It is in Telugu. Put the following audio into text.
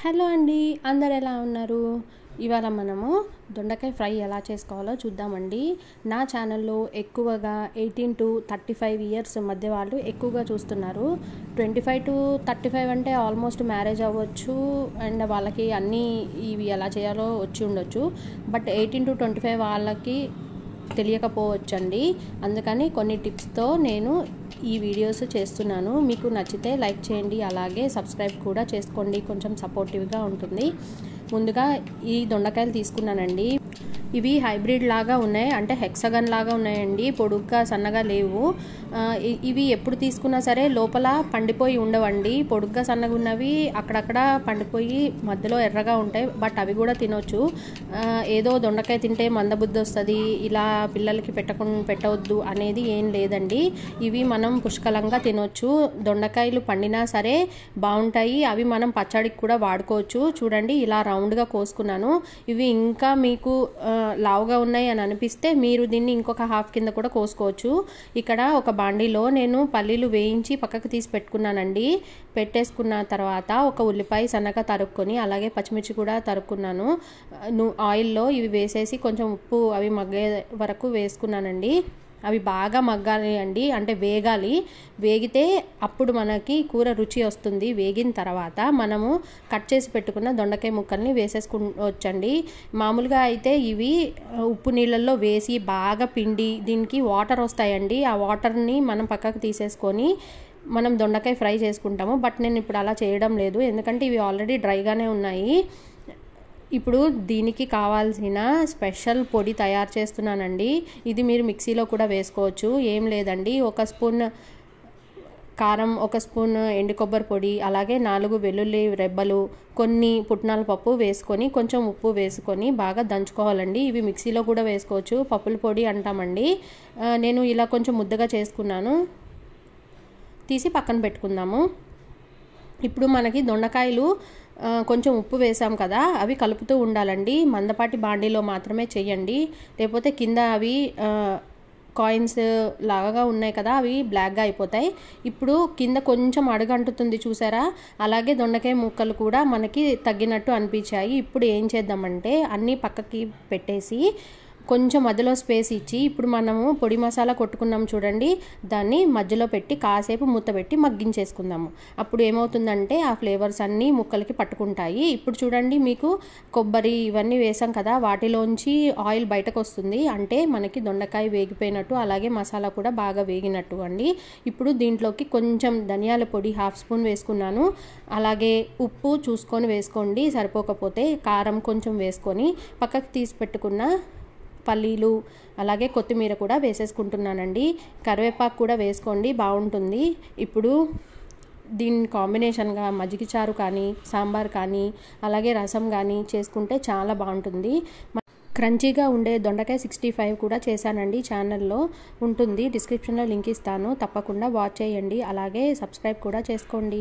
హలో అండి, అందరు ఎలా ఉన్నారు? ఇవాళ మనము దొండకాయ ఫ్రై ఎలా చేసుకోవాలో చూద్దామండి. నా ఛానల్లో ఎక్కువగా 18 to 35 ఇయర్స్ మధ్య వాళ్ళు ఎక్కువగా చూస్తున్నారు. 25 to 35 అంటే ఆల్మోస్ట్ మ్యారేజ్ అవ్వచ్చు అండ్ వాళ్ళకి అన్నీ ఇవి ఎలా చేయాలో వచ్చి ఉండొచ్చు. బట్ 18 to 25 వాళ్ళకి తెలియకపోవచ్చండి. అందుకని కొన్ని టిప్స్తో నేను ఈ వీడియోస్ చేస్తున్నాను. మీకు నచ్చితే లైక్ చేయండి, అలాగే సబ్స్క్రైబ్ కూడా చేసుకోండి, కొంచెం సపోర్టివ్గా ఉంటుంది. ముందుగా ఈ దొండకాయలు తీసుకున్నానండి. ఇవి హైబ్రిడ్ లాగా ఉన్నాయి, అంటే హెక్సగన్ లాగా ఉన్నాయండి, పొడుగ్గా సన్నగా లేవు. ఇవి ఎప్పుడు తీసుకున్నా సరే లోపల పండిపోయి ఉండవండి. పొడుగ్గా సన్నగా ఉన్నవి అక్కడక్కడ పండిపోయి మధ్యలో ఎర్రగా ఉంటాయి. బట్ అవి కూడా తినొచ్చు. ఏదో దొండకాయ తింటే మందబుద్ధి వస్తుంది, ఇలా పిల్లలకి పెట్టవద్దు అనేది ఏం లేదండి. ఇవి మనం పుష్కలంగా తినొచ్చు. దొండకాయలు పండినా సరే బాగుంటాయి. అవి మనం పచ్చడికి కూడా వాడుకోవచ్చు. చూడండి, ఇలా రౌండ్గా కోసుకున్నాను. ఇవి ఇంకా మీకు లావుగా ఉన్నాయి అని అనిపిస్తే మీరు దీన్ని ఇంకొక హాఫ్ కింద కూడా కోసుకోవచ్చు. ఇక్కడ ఒక బాండీలో నేను పల్లీలు వేయించి పక్కకు తీసి పెట్టుకున్నానండి. పెట్టేసుకున్న తర్వాత ఒక ఉల్లిపాయ సన్నగా తరుక్కొని, అలాగే పచ్చిమిర్చి కూడా తరుక్కున్నాను. ఆయిల్లో ఇవి వేసేసి కొంచెం ఉప్పు అవి మగ్గే వరకు వేసుకున్నానండి. అవి బాగా మగ్గాలి అండి, అంటే వేగాలి. వేగితే అప్పుడు మనకి కూర రుచి వస్తుంది. వేగిన తర్వాత మనము కట్ చేసి పెట్టుకున్న దొండకాయ ముక్కల్ని వేసేసుకోవచ్చండి. మామూలుగా అయితే ఇవి ఉప్పు నీళ్ళల్లో వేసి బాగా పిండి దీనికి వాటర్ వస్తాయండి. ఆ వాటర్ని మనం పక్కకు తీసేసుకొని మనం దొండకాయ ఫ్రై చేసుకుంటాము. బట్ నేను ఇప్పుడు అలా చేయడం లేదు, ఎందుకంటే ఇవి ఆల్రెడీ డ్రైగానే ఉన్నాయి. ఇప్పుడు దీనికి కావాల్సిన స్పెషల్ పొడి తయారు చేస్తున్నానండి. ఇది మీరు మిక్సీలో కూడా వేసుకోవచ్చు, ఏం లేదండి. 1 స్పూన్ కారం, 1 స్పూన్ ఎండు కొబ్బరి పొడి, అలాగే 4 వెల్లుల్లి రెబ్బలు, కొన్ని పుట్నాల పప్పు వేసుకొని కొంచెం ఉప్పు వేసుకొని బాగా దంచుకోవాలండి. ఇవి మిక్సీలో కూడా వేసుకోవచ్చు, పప్పుల పొడి అంటామండి. నేను ఇలా కొంచెం ముద్దగా చేసుకున్నాను. తీసి పక్కన పెట్టుకుందాము. ఇప్పుడు మనకి దొండకాయలు కొంచెం ఉప్పు వేసాం కదా, అవి కలుపుతూ ఉండాలండి. మందపాటి బాండీలో మాత్రమే చేయండి, లేకపోతే కింద అవి కాయిన్స్ లాగా ఉన్నాయి కదా, అవి బ్లాక్గా అయిపోతాయి. ఇప్పుడు కింద కొంచెం అడుగంటుతుంది చూసారా, అలాగే దొండకాయ ముక్కలు కూడా మనకి తగ్గినట్టు అనిపించాయి. ఇప్పుడు ఏం చేద్దామంటే అన్నీ పక్కకి పెట్టేసి కొంచెం మధ్యలో స్పేస్ ఇచ్చి, ఇప్పుడు మనము పొడి మసాలా కొట్టుకున్నాం చూడండి, దాన్ని మధ్యలో పెట్టి కాసేపు మూత పెట్టి మగ్గించేసుకుందాము. అప్పుడు ఏమవుతుందంటే ఆ ఫ్లేవర్స్ అన్నీ ముక్కలకి పట్టుకుంటాయి. ఇప్పుడు చూడండి, మీకు కొబ్బరి ఇవన్నీ వేసాం కదా, వాటిలోంచి ఆయిల్ బయటకు వస్తుంది, అంటే మనకి దొండకాయ వేగిపోయినట్టు, అలాగే మసాలా కూడా బాగా వేగినట్టు అండి. ఇప్పుడు దీంట్లోకి కొంచెం ధనియాల పొడి 1/2 స్పూన్ వేసుకున్నాను. అలాగే ఉప్పు చూసుకొని వేసుకోండి, సరిపోకపోతే కారం కొంచెం వేసుకొని పక్కకు తీసి పెట్టుకున్న పల్లీలు అలాగే కొత్తిమీర కూడా వేసేసుకుంటున్నానండి. కరివేపాకు కూడా వేసుకోండి, బాగుంటుంది. ఇప్పుడు దీని కాంబినేషన్గా మజ్జిగ చారు కానీ, సాంబార్ కానీ, అలాగే రసం కానీ చేసుకుంటే చాలా బాగుంటుంది. క్రంచీగా ఉండే దొండకాయ 65 కూడా చేశానండి, ఛానల్లో ఉంటుంది, డిస్క్రిప్షన్లో లింక్ ఇస్తాను, తప్పకుండా వాచ్ చేయండి, అలాగే సబ్స్క్రైబ్ కూడా చేసుకోండి.